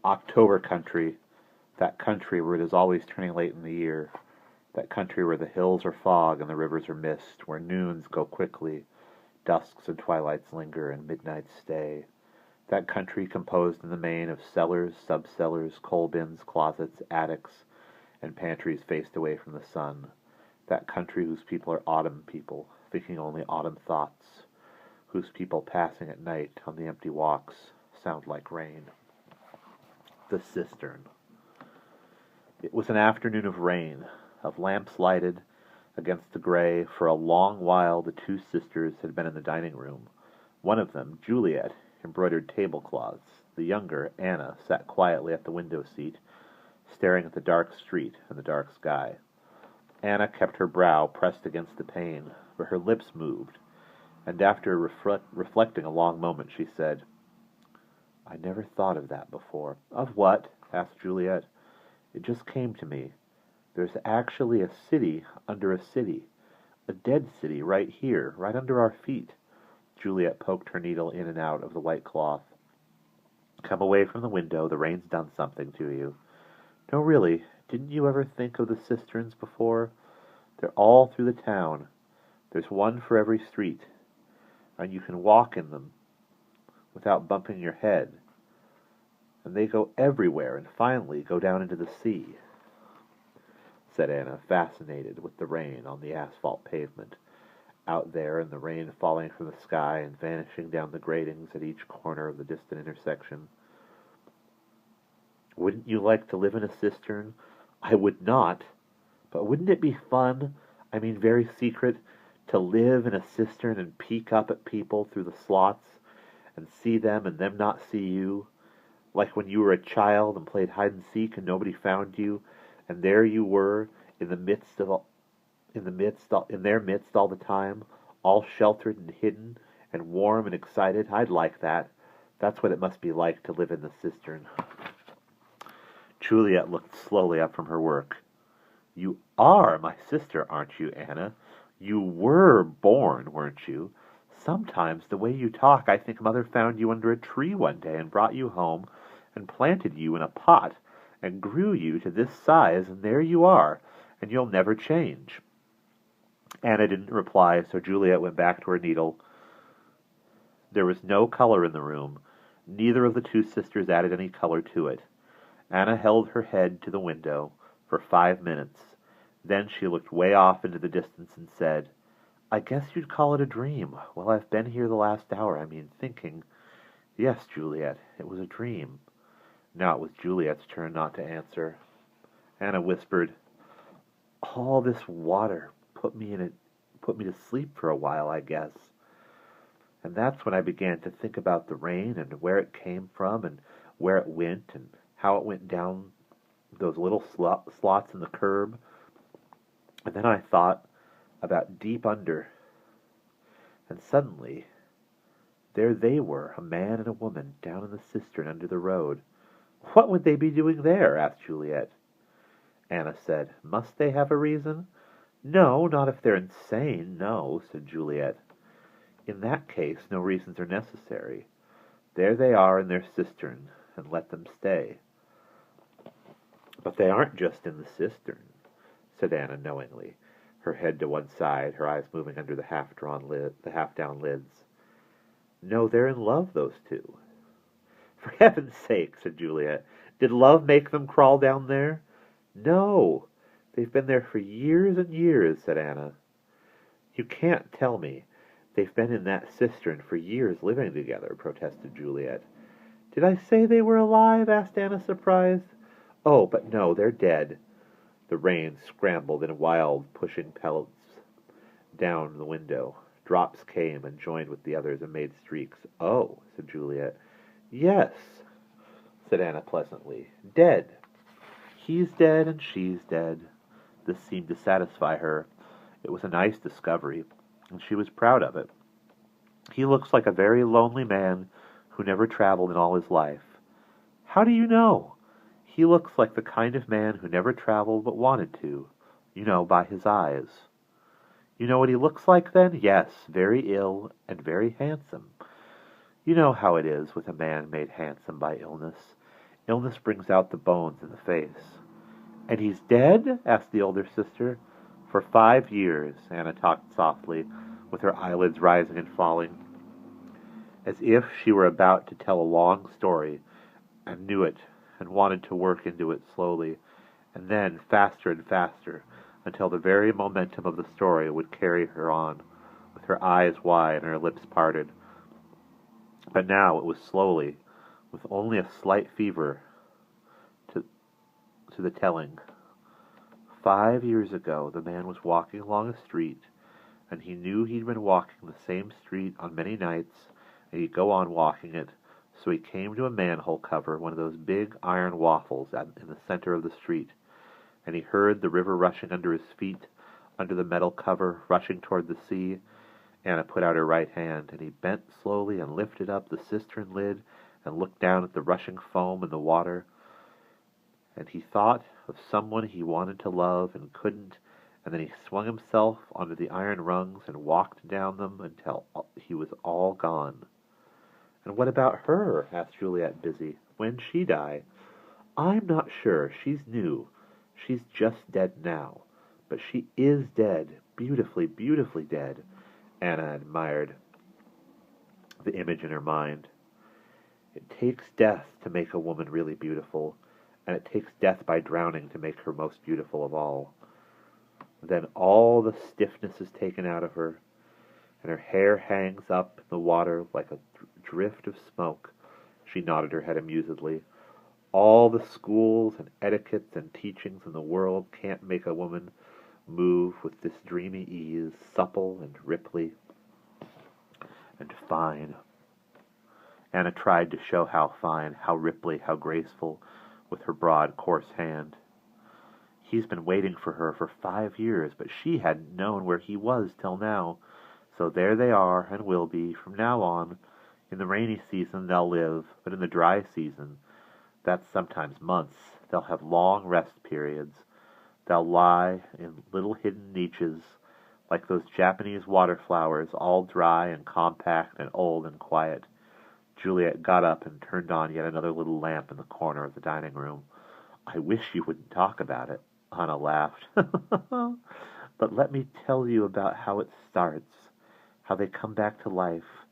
October country, that country where it is always turning late in the year, that country where the hills are fog and the rivers are mist, where noons go quickly, dusks and twilights linger, and midnights stay. That country composed in the main of cellars, subcellars, coal bins, closets, attics, and pantries faced away from the sun. That country whose people are autumn people, thinking only autumn thoughts, whose people passing at night on the empty walks sound like rain. The Cistern. It was an afternoon of rain, of lamps lighted against the gray. For a long while the two sisters had been in the dining room. One of them, Juliet, embroidered tablecloths. The younger, Anna, sat quietly at the window seat, staring at the dark street and the dark sky. Anna kept her brow pressed against the pane, but her lips moved, and after reflecting a long moment, she said, "I never thought of that before." "Of what?" asked Juliet. "It just came to me. There's actually a city under a city. A dead city right here, right under our feet." Juliet poked her needle in and out of the white cloth. "Come away from the window. The rain's done something to you." "No, really. Didn't you ever think of the cisterns before? They're all through the town. There's one for every street. And you can walk in them without bumping your head. And they go everywhere and finally go down into the sea," said Anna, fascinated with the rain on the asphalt pavement, out there, and the rain falling from the sky and vanishing down the gratings at each corner of the distant intersection. "Wouldn't you like to live in a cistern?" "I would not. But wouldn't it be fun, I mean very secret, to live in a cistern and peek up at people through the slots and see them and them not see you? Like when you were a child and played hide and seek and nobody found you, and there you were in the midst of in their midst all the time, all sheltered and hidden and warm and excited. I'd like that. That's what it must be like to live in the cistern." Juliet looked slowly up from her work. "You are my sister, aren't you, Anna? You were born, weren't you? Sometimes the way you talk, I think Mother found you under a tree one day and brought you home and planted you in a pot and grew you to this size, and there you are, and you'll never change." Anna didn't reply, so Juliet went back to her needle. There was no color in the room. Neither of the two sisters added any color to it. Anna held her head to the window for 5 minutes. Then she looked way off into the distance and said, "I guess you'd call it a dream. Well, I've been here the last hour, thinking." "Yes, Juliet, it was a dream." Now it was Juliet's turn not to answer. Anna whispered, "All this water put me to sleep for a while, I guess. And that's when I began to think about the rain and where it came from and where it went and how it went down those little slots in the curb. And then I thought about deep under. And suddenly, there they were, a man and a woman, down in the cistern under the road." "What would they be doing there?" asked Juliet. Anna said, "Must they have a reason?" "No, not if they're insane, no," said Juliet. "In that case, no reasons are necessary. There they are in their cistern, and let them stay." "But they aren't just in the cistern," said Anna knowingly, her head to one side, her eyes moving under the half-down lids. "No, they're in love, those two." "For heaven's sake," said Juliet, "did love make them crawl down there?" "No, they've been there for years and years," said Anna. "You can't tell me they've been in that cistern for years living together," protested Juliet. "Did I say they were alive?" asked Anna, surprised. "Oh, but no, they're dead." The rain scrambled in wild, pushing pellets down the window. Drops came and joined with the others and made streaks. "Oh," said Juliet. "Yes," said Anna pleasantly. "Dead. He's dead and she's dead." This seemed to satisfy her. It was a nice discovery, and she was proud of it. "He looks like a very lonely man who never traveled in all his life." "How do you know?" "He looks like the kind of man who never traveled but wanted to. You know, by his eyes." "You know what he looks like, then?" "Yes, very ill and very handsome. You know how it is with a man made handsome by illness. Illness brings out the bones in the face. And he's dead? Asked the older sister. For 5 years, Anna talked softly, with her eyelids rising and falling, as if she were about to tell a long story, and knew it, and wanted to work into it slowly, and then faster and faster, until the very momentum of the story would carry her on, with her eyes wide and her lips parted. But now it was slowly, with only a slight fever to, to the telling. 5 years ago, the man was walking along a street, and he knew he'd been walking the same street on many nights, and he'd go on walking it, so he came to a manhole cover, one of those big iron waffles in the center of the street, and he heard the river rushing under his feet, under the metal cover, rushing toward the sea. Anna put out her right hand, and he bent slowly and lifted up the cistern lid and looked down at the rushing foam and the water, and he thought of someone he wanted to love and couldn't, and then he swung himself onto the iron rungs and walked down them until he was all gone. "And what about her?" asked Juliet, busy. "When'd she die?" "I'm not sure. She's new. She's just dead now. But she is dead. Beautifully, beautifully dead." Anna admired the image in her mind. It takes death to make a woman really beautiful, and it takes death by drowning to make her most beautiful of all. Then all the stiffness is taken out of her, and her hair hangs up in the water like a drift of smoke. She nodded her head amusedly. All the schools and etiquettes and teachings in the world can't make a woman move with this dreamy ease, supple and ripply and fine. Anna tried to show how fine, how ripply, how graceful, with her broad, coarse hand. He's been waiting for her for 5 years, but she hadn't known where he was till now. So there they are, and will be, from now on. In the rainy season they'll live, but in the dry season, that's sometimes months, they'll have long rest periods. They'll lie in little hidden niches, like those Japanese water flowers, all dry and compact and old and quiet. Juliet got up and turned on yet another little lamp in the corner of the dining room. "I wish you wouldn't talk about it," Anna laughed. "But let me tell you about how it starts, how they come back to life.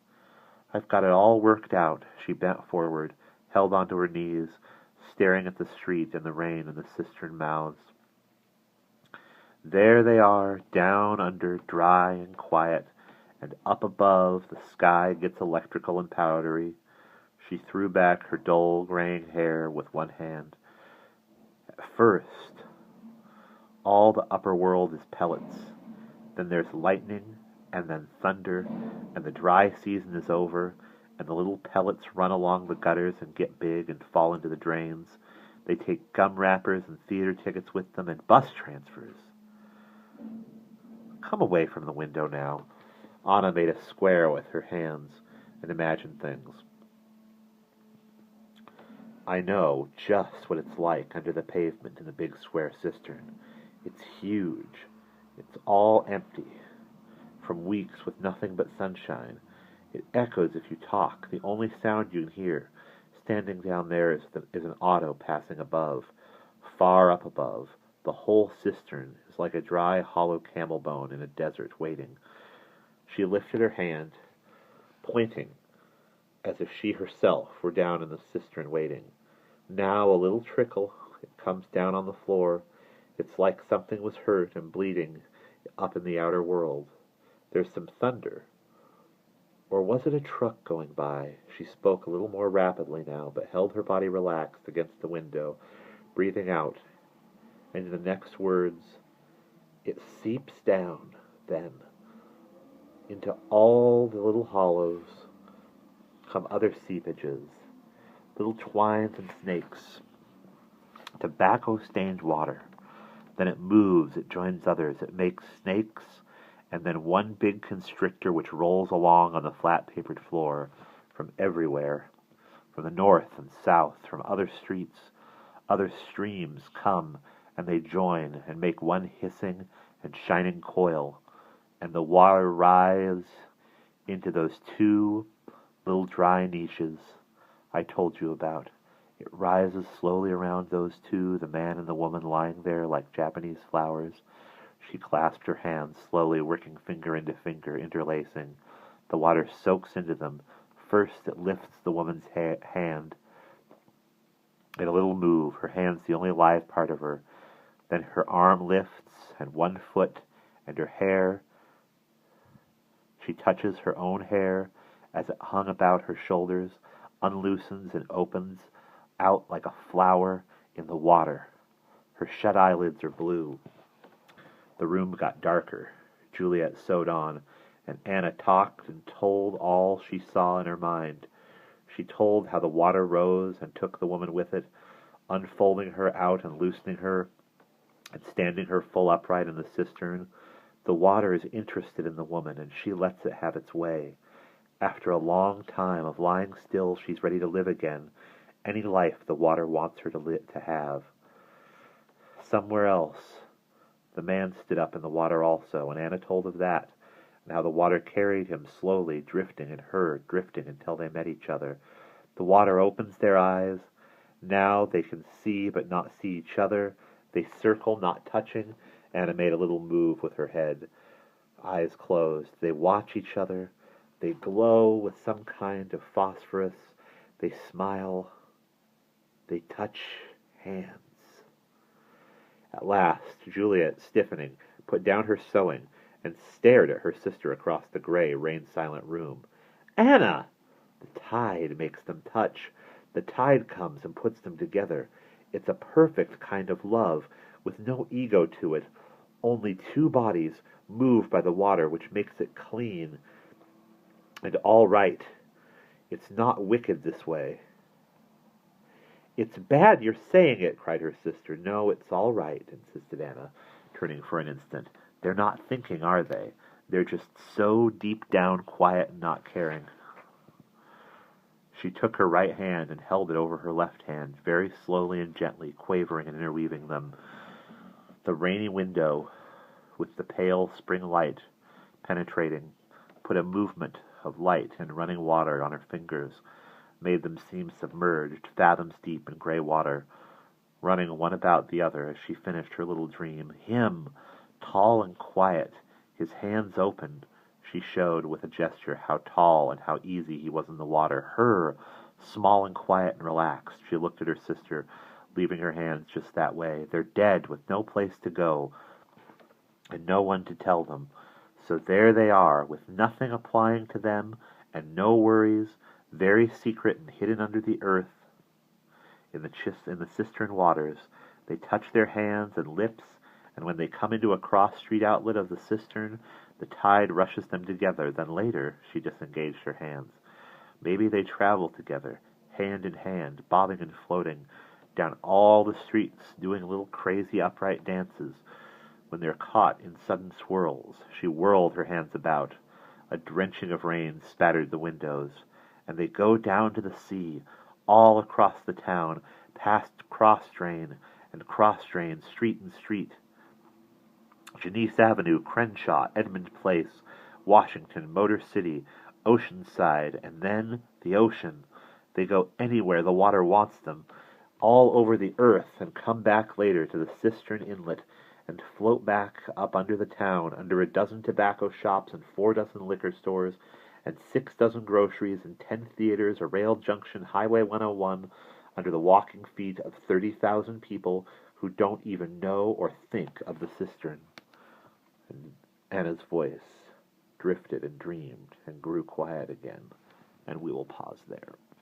I've got it all worked out." She bent forward, held onto her knees, staring at the street and the rain and the cistern mouths. There they are, down under, dry and quiet, and up above the sky gets electrical and powdery. She threw back her dull graying hair with one hand. "At first, all the upper world is pellets. Then there's lightning, and then thunder, and the dry season is over, and the little pellets run along the gutters and get big and fall into the drains. They take gum wrappers and theater tickets with them, and bus transfers." "Come away from the window now." Anna made a square with her hands and imagined things. "I know just what it's like under the pavement in the big square cistern. It's huge. It's all empty. From weeks with nothing but sunshine. It echoes if you talk. The only sound you can hear, standing down there, is an auto passing above. Far up above, the whole cistern is like a dry, hollow camel bone in a desert waiting." She lifted her hand, pointing as if she herself were down in the cistern waiting. Now a little trickle, it comes down on the floor. It's like something was hurt and bleeding up in the outer world. There's some thunder. Or was it a truck going by? She spoke a little more rapidly now, but held her body relaxed against the window, breathing out. And in the next words, "It seeps down, then. Into all the little hollows come other seepages, little twines and snakes, tobacco-stained water. Then it moves, it joins others, it makes snakes, and then one big constrictor which rolls along on the flat-papered floor from everywhere, from the north and south, from other streets. Other streams come, and they join and make one hissing and shining coil, and the water rise into those two little dry niches I told you about. It rises slowly around those two, the man and the woman lying there like Japanese flowers. She clasped her hands, slowly working finger into finger, interlacing. The water soaks into them. First it lifts the woman's hand in a little move, her hand's the only live part of her. Then her arm lifts, and one foot, and her hair. She touches her own hair as it hung about her shoulders, unloosens and opens out like a flower in the water. Her shut eyelids are blue. The room got darker. Juliet sewed on, and Anna talked and told all she saw in her mind. She told how the water rose and took the woman with it, unfolding her out and loosening her, and standing her full upright in the cistern. The water is interested in the woman, and she lets it have its way. After a long time of lying still, she's ready to live again, any life the water wants her to have. Somewhere else, the man stood up in the water also, and Anna told of that, and how the water carried him slowly, drifting, and her drifting until they met each other. The water opens their eyes. Now they can see but not see each other. They circle, not touching. Anna made a little move with her head. Eyes closed. They watch each other. They glow with some kind of phosphorus. They smile. They touch hands. At last, Juliet, stiffening, put down her sewing and stared at her sister across the gray, rain-silent room. "Anna!" The tide makes them touch. The tide comes and puts them together. It's a perfect kind of love, with no ego to it, only two bodies moved by the water, which makes it clean and all right. It's not wicked this way. "It's bad you're saying it," cried her sister. "No, it's all right," insisted Anna, turning for an instant. "They're not thinking, are they? They're just so deep down quiet and not caring." She took her right hand and held it over her left hand, very slowly and gently, quavering and interweaving them. The rainy window, with the pale spring light penetrating, put a movement of light and running water on her fingers, made them seem submerged, fathoms deep in gray water, running one about the other as she finished her little dream. Him, tall and quiet, his hands open. She showed with a gesture how tall and how easy he was in the water. Her, small and quiet and relaxed. She looked at her sister, leaving her hands just that way. They're dead, with no place to go, and no one to tell them. So there they are, with nothing applying to them, and no worries, very secret and hidden under the earth, in the cistern waters. They touch their hands and lips, and when they come into a cross-street outlet of the cistern, the tide rushes them together. Then later, she disengaged her hands. Maybe they travel together, hand in hand, bobbing and floating, down all the streets, doing little crazy upright dances. When they're caught in sudden swirls, she whirled her hands about. A drenching of rain spattered the windows, and they go down to the sea, all across the town, past cross-drain and cross-drain, street and street. Janice Avenue, Crenshaw, Edmund Place, Washington, Motor City, Oceanside, and then the ocean. They go anywhere the water wants them, all over the earth, and come back later to the Cistern Inlet, and float back up under the town, under a dozen tobacco shops and 4 dozen liquor stores, and 6 dozen groceries, and 10 theaters, a rail junction, Highway 101, under the walking feet of 30,000 people who don't even know or think of the cistern. And Anna's voice drifted and dreamed and grew quiet again, and we will pause there.